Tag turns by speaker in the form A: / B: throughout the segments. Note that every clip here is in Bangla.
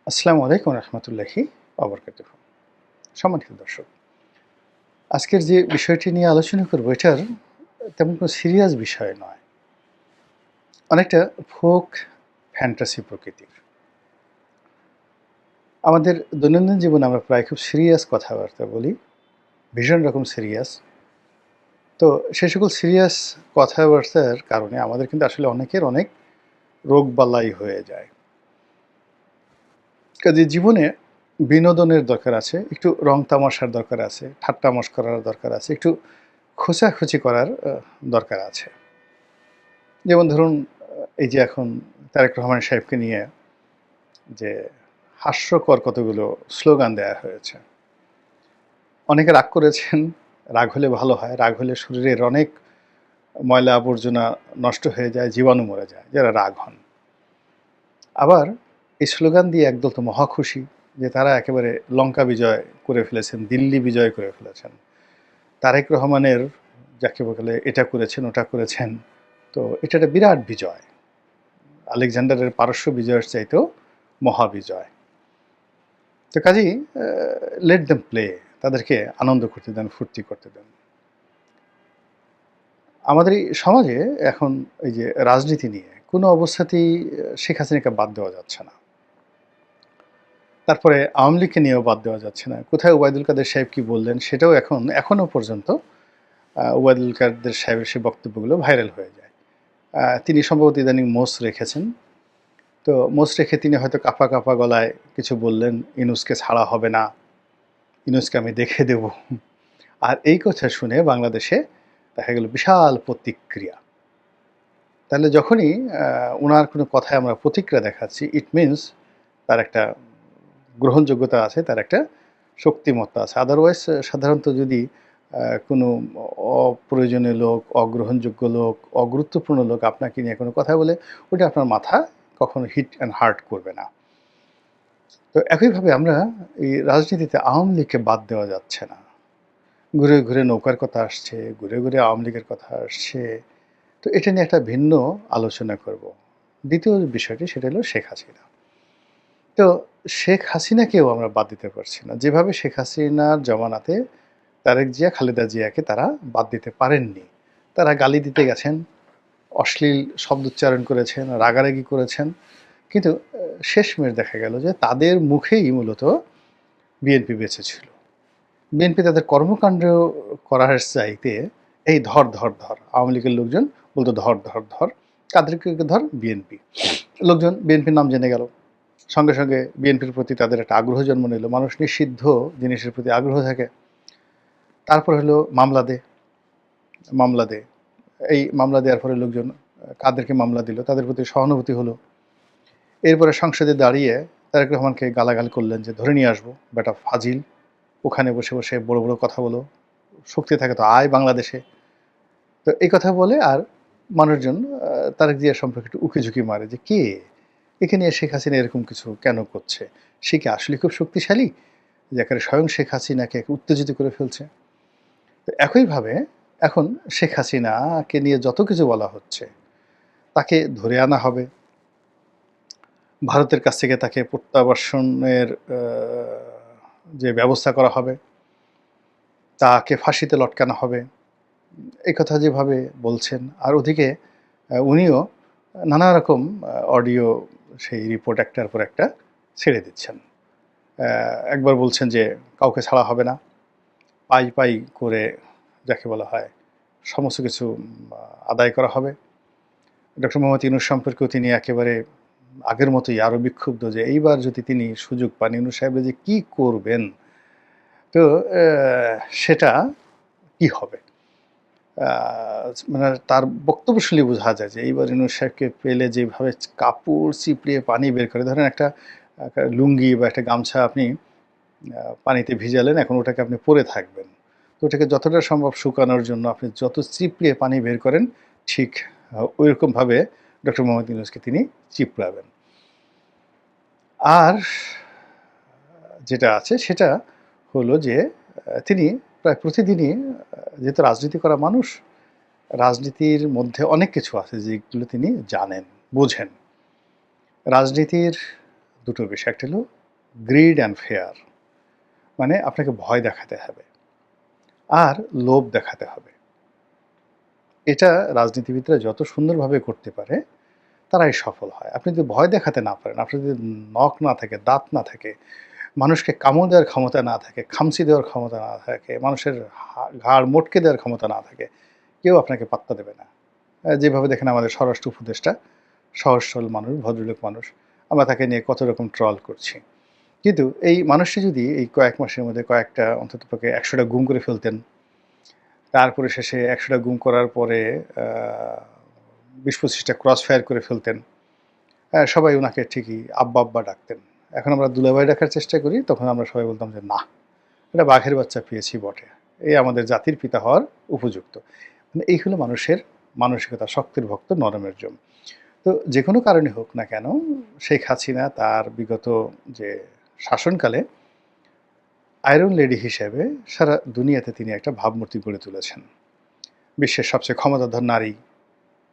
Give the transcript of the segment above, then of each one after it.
A: আসসালামু আলাইকুম রহমতুল্লাহি অবরকাতুহ। সম্মানিত দর্শক, আজকের যে বিষয়টি নিয়ে আলোচনা করব এটার তেমন কোনো সিরিয়াস বিষয় নয়, অনেকটা ফোক ফ্যান্টাসি প্রকৃতির। আমাদের দৈনন্দিন জীবনে আমরা প্রায় খুব সিরিয়াস কথাবার্তা বলি, ভীষণ রকম সিরিয়াস। তো সে সকল সিরিয়াস কথাবার্তার কারণে আমাদের কিন্তু আসলে অনেকের অনেক রোগবালাই হয়ে যায়। কাজে জীবনে বিনোদনের দরকার আছে, একটু রং তামাশার দরকার আছে, ঠাট্টা মশকরার দরকার আছে, একটু খোঁচাখুচি করার দরকার আছে। যেমন ধরুন, এই যে এখন তারেক রহমান সাহেবকে নিয়ে যে হাস্যকর কতগুলো স্লোগান দেয়া হয়েছে। অনেকে রাগ করেছেন, রাগ হলে ভালো হয়, রাগ হলে শরীরের অনেক ময়লা আবর্জনা নষ্ট হয়ে যায়, জীবাণু মরে যায় যারা রাগ হন। আবার এই স্লোগান দিয়ে একদল তো মহা খুশি যে তারা একেবারে লঙ্কা বিজয় করে ফেলেছেন, দিল্লি বিজয় করে ফেলেছেন। তারেক রহমানের যাকে বলে এটা করেছেন, ওটা করেছেন। তো এটা একটা বিরাট বিজয়। আলেকজান্ডারের পারস্য বিজয়ের চাইতেও মহাবিজয়। তো কাজেই লেট দেম প্লে, তাদেরকে আনন্দ করতে দেন, ফুর্তি করতে দেন। আমাদের এই সমাজে এখন এই যে রাজনীতি নিয়ে কোনো অবস্থাতেই শেখ হাসিনাকে বাদ দেওয়া যাচ্ছে না। তারপরে আওয়ামী লীগকে নিয়েও বাদ দেওয়া যাচ্ছে না। কোথায় ওবায়দুল কাদের সাহেব কি বললেন সেটাও এখনো পর্যন্ত ওবায়দুল কাদের সাহেবের সেই বক্তব্যগুলো ভাইরাল হয়ে যায়। তিনি সম্ভবত ইদানিং মোষ রেখেছেন। তো মোষ রেখে তিনি হয়তো কাঁপা কাঁপা গলায় কিছু বললেন, ইউনূসকে ছাড়া হবে না, ইউনূসকে আমি দেখে দেব। আর এই কথা শুনে বাংলাদেশে দেখা গেল বিশাল প্রতিক্রিয়া। তাহলে যখনই উনার কোনো কথায় আমরা প্রতিক্রিয়া দেখাচ্ছি, ইট মিনস তার একটা গ্রহণযোগ্যতা আছে, তার একটা শক্তিমত্তা আছে। আদারওয়াইজ সাধারণত যদি কোনো অপ্রয়োজনীয় লোক, অগ্রহণযোগ্য লোক, অগুরুত্বপূর্ণ লোক আপনাকে নিয়ে কোনো কথা বলে, ওটা আপনার মাথা কখনো হিট অ্যান্ড হার্ট করবে না। তো একইভাবে আমরা এই রাজনীতিতে আওয়ামী লীগকে বাদ দেওয়া যাচ্ছে না। ঘুরে ঘুরে নৌকার কথা আসছে, ঘুরে ঘুরে আওয়ামী লীগের কথা আসছে। তো এটা নিয়ে একটা ভিন্ন আলোচনা করব। দ্বিতীয় বিষয়টি সেটা হলো শেখ হাসিনা। তো শেখ হাসিনাকেও আমরা বাদ দিতে পারছি না। যেভাবে শেখ হাসিনার জমানাতে তারেক জিয়া, খালেদা জিয়াকে তারা বাদ দিতে পারেননি। তারা গালি দিতে গেছেন, অশ্লীল শব্দোচ্চারণ করেছেন, রাগারাগি করেছেন। কিন্তু শেষমেশ দেখা গেল যে তাদের মুখেই মূলত বিএনপি বেঁচে ছিল। বিএনপি তাদের কর্মকাণ্ড করার চাইতে এই ধর ধর ধর, আওয়ামী লীগের লোকজন বলতো ধর ধর ধর, কাদেরকে ধর, বিএনপি লোকজন বিএনপির নাম জেনে গেল। সঙ্গে সঙ্গে বিএনপির প্রতি তাদের একটা আগ্রহ জন্ম নিল। মানুষ নিষিদ্ধ জিনিসের প্রতি আগ্রহ থাকে। তারপর হলো মামলা দে, মামলা দে। এই মামলা দেওয়ার পরে লোকজন কাদেরকে মামলা দিল, তাদের প্রতি সহানুভূতি হলো। এরপরে সংসদে দাঁড়িয়ে তারেক রহমানকে গালাগাল করলেন যে ধরে নিয়ে আসবো, বেটা ফাজিল, ওখানে বসে বসে বড় বড় কথা বলো, শক্তি থাকে তো আয় বাংলাদেশে। তো এই কথা বলে আর মানুষজন তারেক জিয়া সম্পর্কে একটু উকিঝুঁকি মারে যে কে এখানে শেখ হাসিনা এরকম কিছু কেন করছে, সে কি আসলে খুব শক্তিশালী, যে একেবারে স্বয়ং শেখ হাসিনাকে উত্তেজিত করে ফেলছে। তো একইভাবে এখন শেখ হাসিনাকে নিয়ে যত কিছু বলা হচ্ছে, তাকে ধরে আনা হবে, ভারতের কাছ থেকে তাকে প্রত্যাবাসনের যে ব্যবস্থা করা হবে, তাকে ফাঁসিতে লটকানো হবে, এই কথা যেভাবে বলছেন। আর ওদিকে উনিও নানা রকম অডিও সেই রিপোর্ট একটার পর একটা ছেড়ে দিচ্ছেন। একবার বলছেন যে কাউকে ছাড়া হবে না, পাই পাই করে যাকে বলা হয় সমস্ত কিছু আদায় করা হবে। ডক্টর মোহাম্মদ ইউনূস সম্পর্কেও তিনি একেবারে আগের মতোই আরও বিক্ষুব্ধ যে এইবার যদি তিনি সুযোগ পান, ইউনূস সাহেব যে কী করবেন, তো সেটা কি হবে। মানে তার বক্তব্য শুনলে বোঝা যায় যে এইবার ইউনূস সাহেবকে পেলে যেভাবে কাপড় চিপড়িয়ে পানি বের করে, ধরেন একটা লুঙ্গি বা একটা গামছা আপনি পানিতে ভিজালেন, এখন ওটাকে আপনি পরে থাকবেন। তো ওটাকে যতটা সম্ভব শুকানোর জন্য আপনি যত চিপড়িয়ে পানি বের করেন, ঠিক ওইরকমভাবে ডক্টর মোহাম্মদ ইউনূসকে তিনি চিপড়াবেন। আর যেটা আছে সেটা হলো যে তিনি প্রায় প্রতিদিনই যেহেতু রাজনীতি করা মানুষ, রাজনীতির মধ্যে অনেক কিছু আছে যেগুলো তিনি জানেন, বোঝেন। রাজনীতির দুটো বিষয়। একটা হলো গ্রিড অ্যান্ড ফেয়ার, মানে আপনাকে ভয় দেখাতে হবে আর লোভ দেখাতে হবে। এটা রাজনীতিবিদরা যত সুন্দরভাবে করতে পারে তারাই সফল হয়। আপনি যদি ভয় দেখাতে না পারেন, আপনার যদি নখ না থাকে, দাঁত না থাকে, মানুষকে কামড় দেওয়ার ক্ষমতা না থাকে, খামচি দেওয়ার ক্ষমতা না থাকে, মানুষের ঘাড় মটকে দেওয়ার ক্ষমতা না থাকে, কেউ আপনাকে পাত্তা দেবে না। যেভাবে দেখেন আমাদের স্বরাষ্ট্র উপদেষ্টা, সহজ সরল মানুষ, ভদ্রলোক মানুষ, আমরা তাকে নিয়ে কত রকম ট্রল করছি। কিন্তু এই মানুষটি যদি এই কয়েক মাসের মধ্যে কয়েকটা অন্ততপক্ষে ১০০টা গুম করে ফেলতেন, তারপরে শেষে ১০০টা গুম করার পরে ২০-২৫টা ক্রস ফায়ার করে ফেলতেন, সবাই ওনাকে ঠিকই আব্বা, আব্বা ডাকতেন। এখন আমরা দুলাভাই ডাকার চেষ্টা করি, তখন আমরা সবাই বলতাম যে, "না, এটা বাঘের বাচ্চা পেয়েছি বটে। এই আমাদের জাতির পিতা হওয়ার উপযুক্ত।" মানে এই হলো মানুষের মানসিকতা, শক্তের ভক্ত নরমের জম। তো যেকোনো কারণে হোক না কেন, শেখ হাসিনা তার বিগত যে শাসনকালে আয়রন লেডি হিসেবে সারা দুনিয়াতে তিনি একটা ভাবমূর্তি গড়ে তুলেছেন। বিশ্বের সবচেয়ে ক্ষমতাধর নারী,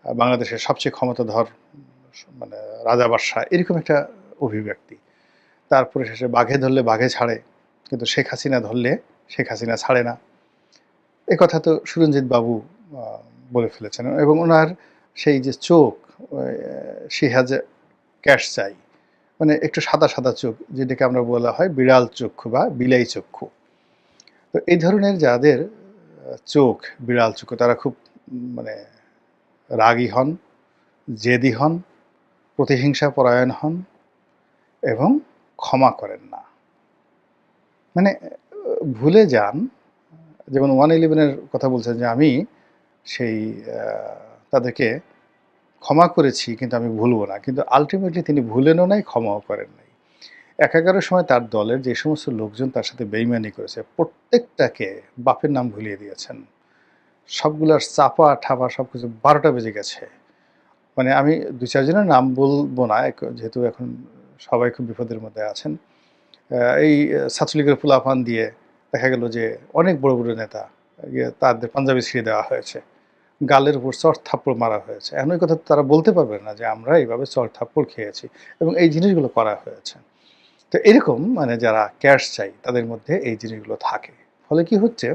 A: বাংলাদেশের সবচেয়ে ক্ষমতাধর মানে রাজা বাদশাহ, এরকম একটা অভিব্যক্তি। তারপরে শেষে বাঘে ধরলে বাঘে ছাড়ে, কিন্তু শেখ হাসিনা ধরলে শেখ হাসিনা ছাড়ে না। এ কথা তো সুরঞ্জিত বাবু বলে ফেলেছেন, এবং ওনার সেই যে চোখ, শি হ্যাজ এ ক্যাশ চাই, মানে একটু সাদা সাদা চোখ, যেটাকে আমরা বলা হয় বিড়াল চক্ষু বা বিলাই চক্ষু। তো এই ধরনের যাদের চোখ বিড়াল চক্ষু, তারা খুব মানে রাগী হন, জেদি হন, প্রতিহিংসা পরায়ণ হন এবং ক্ষমা করেন না। মানে ভুলে যান, যেমন 111-এর কথা বলছেন যে আমি সেই তাদেরকে ক্ষমা করেছি কিন্তু আমি ভুলব না, কিন্তু আলটিমেটলি তিনি ভুলেনও নাই, ক্ষমাও করেন নাই। একাগারের সময় তার দলের যে সমস্ত লোকজন তার সাথে বেইমানি করেছে, প্রত্যেকটাকে বাপের নাম ভুলিয়ে দিয়েছেন। সবগুলার চাপা ঠাপা সব কিছু 12টা বেজে গেছে। মানে আমি 2-4 জনের নাম বলবো না, যেহেতু এখন সবাই খুব বিপদের মধ্যে আছেন। এই ছাত্রলীগের পোলাপান দিয়ে দেখা গেল যে অনেক বড় বড় নেতা, তাদের পাঞ্জাবি ছিঁড়ে দেওয়া হয়েছে, গালের উপর চড় থাপ্পড় মারা হয়েছে। এখন ওই কথা তারা বলতে পারবে না যে আমরা এইভাবে চড় থাপ্পড় খেয়েছি, এবং এই জিনিসগুলো করা হয়েছে। তো এরকম মানে যারা ক্যাশ চাই তাদের মধ্যে এই জিনিসগুলো থাকে। ফলে কি হচ্ছে,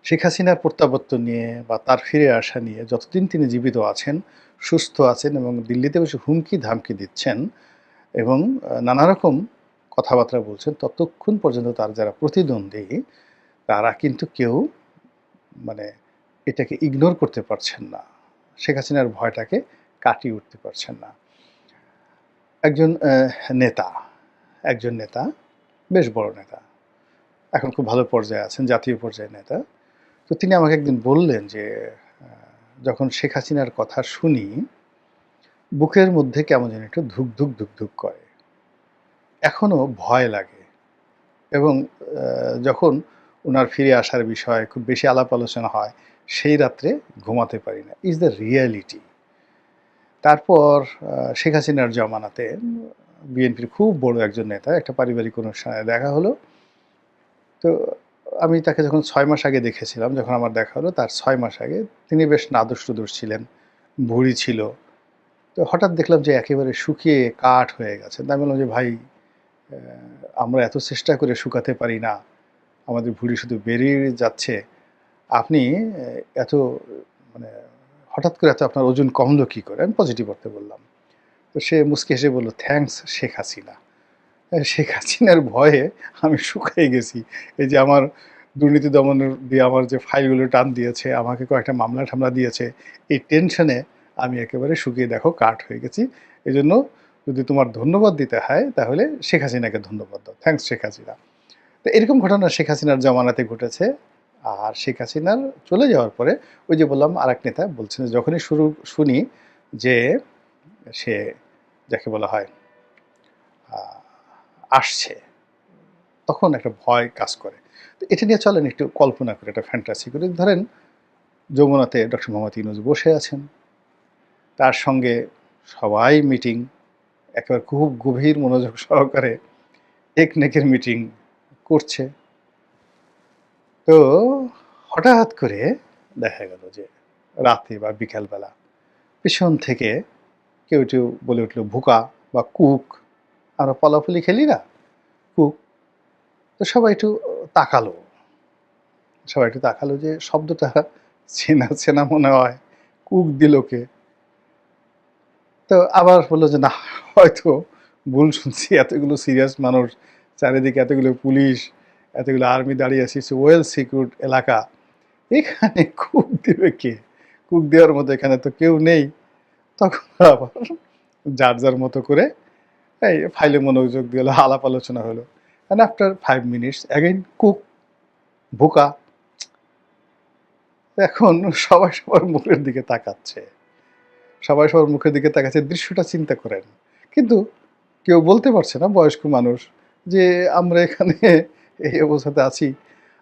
A: শেখ হাসিনার প্রত্যাবর্তন নিয়ে বা তার ফিরে আসা নিয়ে যতদিন তিনি জীবিত আছেন, সুস্থ আছেন এবং দিল্লিতে বসে হুমকি ধামকি দিচ্ছেন এবং নানা রকম কথাবার্তা বলছেন, ততক্ষণ পর্যন্ত তার যারা প্রতিদ্বন্দ্বী তারা কিন্তু কেউ মানে এটাকে ইগনোর করতে পারছেন না। শেখ হাসিনার ভয়টাকে কাটিয়ে উঠতে পারছেন না। একজন নেতা, একজন নেতা, বেশ বড় নেতা, এখন খুব ভালো পর্যায়ে আছেন, জাতীয় পর্যায়ের নেতা। তো তিনি আমাকে একদিন বললেন যে যখন শেখ হাসিনার কথা শুনি, বুকের মধ্যে কেমন যেন একটু ধুক ধুক ধুক ধুক করে, এখনো ভয় লাগে, এবং যখন ওনার ফিরে আসার বিষয়ে খুব বেশি আলাপ আলোচনা হয়, সেই রাত্রে ঘুমাতে পারি না। Is the reality. তারপর শেখ হাসিনার জমানাতে বিএনপির খুব বড় একজন নেতা, একটা পারিবারিক অনুষ্ঠানে দেখা হলো। তো আমি তাকে যখন 6 মাস আগে দেখেছিলাম, যখন আমার দেখা হলো তার 6 মাস আগে, তিনি বেশ নাদুস-নুদুস ছিলেন, ভুঁড়ি ছিল। তো হঠাৎ দেখলাম যে একেবারে শুকিয়ে কাঠ হয়ে গেছে। তো আমি বললাম যে, "ভাই, আমরা এত চেষ্টা করে শুকাতে পারি না, আমাদের ভুঁড়ি শুধু বেড়েই যাচ্ছে। আপনি এত মানে হঠাৎ করে এত আপনার ওজন কমলো কী করে?" আমি পজিটিভ অর্থে বললাম। তো সে মুচকি হেসে বলল, "থ্যাঙ্কস শেখ হাসিনা।" শেখ হাসিনার ভয়ে আমি শুকিয়ে গেছি। এই যে আমার দুর্নীতি দমনের দিয়ে আমার যে ফাইলগুলো টান দিয়েছে, আমাকে কয়েকটা মামলা-টামলা দিয়েছে, এই টেনশনে আমি একেবারে শুকিয়ে দেখো কাঠ হয়ে গেছি। এজন্য যদি তোমার ধন্যবাদ দিতে হয় তাহলে শেখ হাসিনাকে ধন্যবাদ দাও। থ্যাঙ্কস শেখ হাসিনা। তো এরকম ঘটনা শেখ হাসিনার জামানাতে ঘটেছে। আর শেখ হাসিনার চলে যাওয়ার পরে ওই যে বললাম আরেক নেতা বলছেন, যখনই শুনি যে সে যাকে বলা হয় আ আসছে, তখন একটা ভয় কাজ করে। তো এটা নিয়ে চলেন একটু কল্পনা করি, একটা ফ্যান্টাসি করি। ধরেন যমুনাতে ডক্টর মোহাম্মদ ইউনূস বসে আছেন। তার সঙ্গে সবাই মিটিং, একেবারে খুব গভীর মনোযোগ সহকারে একনেকের মিটিং করছে। তো হঠাৎ করে দেখা গেল যে রাতে বা বিকালবেলা পেছন থেকে কেউ বলে উঠল ভুকা বা কুক। আমরা পলাফুলি খেলি না, কুক। তো সবাই একটু তাকালো। সবাই একটু তাকালো যে শব্দটা চেনা, চেনা মনে হয়। কুক দিল কে? তো আবার বলল যে, "না, হয়তো ভুল শুনছি। এতগুলো সিরিয়াস মানুষ, চারিদিকে এতগুলো পুলিশ, এতগুলো আর্মি দাঁড়িয়ে আছে। ইটস ওয়েল সিকিউরড এলাকা। এখানে কুক দিবে কে? কুক দেওয়ার মতো এখানে তো কেউ নেই।" তখন আবার যার, যার মতো করে এই ফাইলে মনোযোগ দিয়ে হলো, আলাপ আলোচনা হলো। And after 5 minutes again cook, ভুকা। এখন সবাই সবার মুখের দিকে তাকাচ্ছে। সবাই সবার মুখের দিকে তাকাচ্ছে। দৃশ্যটা চিন্তা করেন। কিন্তু কেউ বলতে পারছে না, বয়স্ক মানুষ, যে আমরা এখানে এই অবস্থাতে আছি।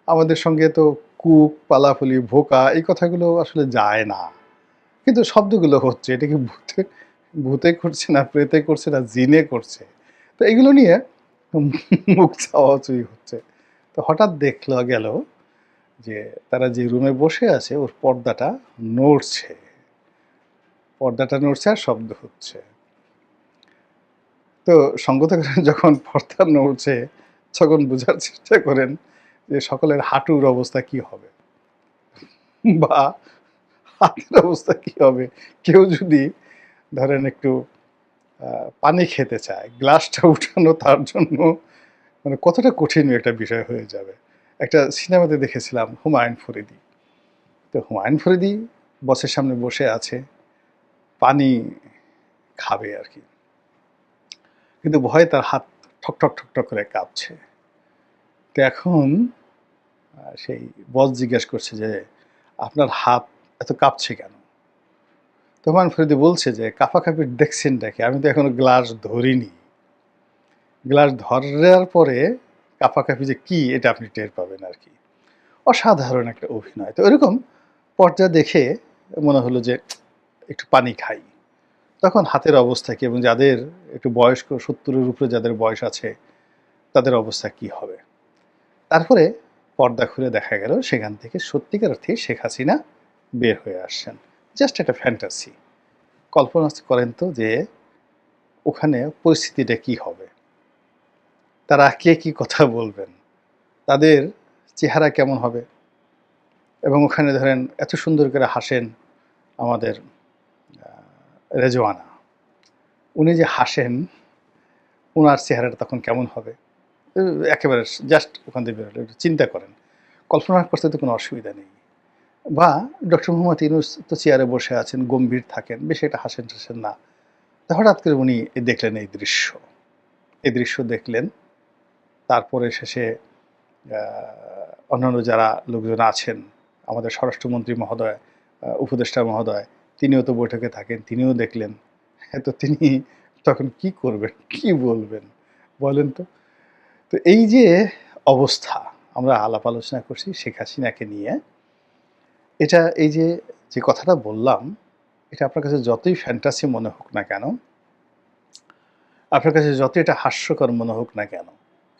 A: আমাদের সঙ্গে তো কুক, পালাফুলি, ভোকা এই কথাগুলো আসলে যায় না। কিন্তু শব্দগুলো হচ্ছে। এটা কি ভূতে ভূতে করছে না, প্রেতে করছে না, জিনে করছে। তো এগুলো নিয়ে মুখ চাওয়াচুই হচ্ছে। তো হঠাৎ দেখলা গেল যে তারা যে রুমে বসে আছে ওর পর্দাটা নড়ছে। পর্দাটা নড়ছে আর শব্দ হচ্ছে। তো সঙ্গত করে যখন পর্দা নড়ছে তখন বোঝার চেষ্টা করেন যে সকলের হাঁটুর অবস্থা কি হবে বা হাতের অবস্থা কি হবে। কেউ যদি ধরেন একটু পানি খেতে চায়, গ্লাসটা উঠানো তার জন্য মানে কতটা কঠিন একটা বিষয় হয়ে যাবে। একটা সিনেমাতে দেখেছিলাম হুমায়ুন ফরিদী। তো হুমায়ুন ফরিদী বসের সামনে বসে আছে, পানি খাবে আর কি। কিন্তু ভয়ে তার হাত ঠক ঠক ঠক ঠক করে কাঁপছে। তো এখন সেই বস জিজ্ঞেস করছে যে, "আপনার হাত এত কাঁপছে কেন?" তো হুমায়ুন ফরিদী বলছে যে, "কাঁপাকাঁপির দেখছেনটা কি? আমি তো এখনো গ্লাস ধরিনি। গ্লাস ধরার পরে কাঁপাকাঁপি যে কি এটা আপনি টের পাবেন আর কি।" অসাধারণ একটা অভিনয়। তো এরকম পর্দা দেখে মনে হলো যে একটু পানি খাই। তখন হাতের অবস্থা কি এবং যাদের একটু বয়স্ক ৭০ এর উপরে যাদের বয়স আছে তাদের অবস্থা কি হবে? তারপরে পর্দা খুলে দেখা গেল সেখান থেকে সত্যিকার অর্থেই শেখ হাসিনা বের হয়ে আসছেন। জাস্ট একটা ফ্যান্টাসি। কল্পনা করেন তো যে ওখানে পরিস্থিতিটা কি হবে? তারা কে কি কথা বলবেন? তাদের চেহারা কেমন হবে? এবং ওখানে ধরেন এত সুন্দর করে হাসেন আমাদের আ রেজওয়ানা। উনি যে হাসেন, উনার চেহারাটা তখন কেমন হবে? উ একেবারে জাস্ট ওখান থেকে বের হলো। একটু চিন্তা করেন। কল্পনা করতে তো কোনো অসুবিধা নেই। বা ডক্টর মোহাম্মদ ইউনূস তো চেয়ারে বসে আছেন, গম্ভীর থাকেন, বেশি একটা হাসেন-টাসেন না। তো হঠাৎ করে উনি দেখলেন এই দৃশ্য। এই দৃশ্য দেখলেন। তারপরে শেষে আ অন্যান্য যারা লোকজন আছেন, আমাদের স্বরাষ্ট্রমন্ত্রী মহোদয়, উপদেষ্টা মহোদয়, তিনিও তো বৈঠকে থাকেন, তিনিও দেখলেন। হ্যাঁ, তো তিনি তখন কি করবেন? কি বলবেন? বলেন তো? তো এই যে অবস্থা, আমরা আলাপ আলোচনা করছি শেখ হাসিনাকে নিয়ে। এটা এই যে, যে কথাটা বললাম, এটা আপনার কাছে যতই ফ্যান্টাসি মনে হোক না কেন, আপনার কাছে যতই এটা হাস্যকর মনে হোক না কেন,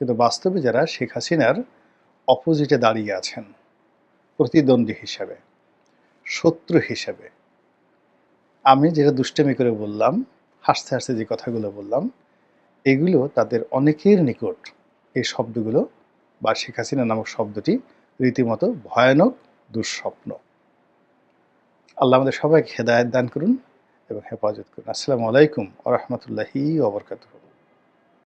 A: কিন্তু বাস্তবে যারা শেখ হাসিনার অপোজিটে দাঁড়িয়ে আছেন, প্রতিদ্বন্দ্বী হিসেবে, শত্রু হিসেবে, আমি যেটা দুষ্টামি করে বললাম, হাসতে, হাসতে যে কথাগুলো বললাম, এগুলো তাদের অনেকের নিকট এই শব্দগুলো বা শেখ হাসিনা নামক শব্দটি রীতিমতো ভয়ানক দুঃস্বপ্ন। আল্লাহ আমাদের সবাইকে হেদায়েত দান করুন এবং হেফাজত করুন। আসসালামু আলাইকুম ওয়া রাহমাতুল্লাহি ওয়া বারাকাতুহু।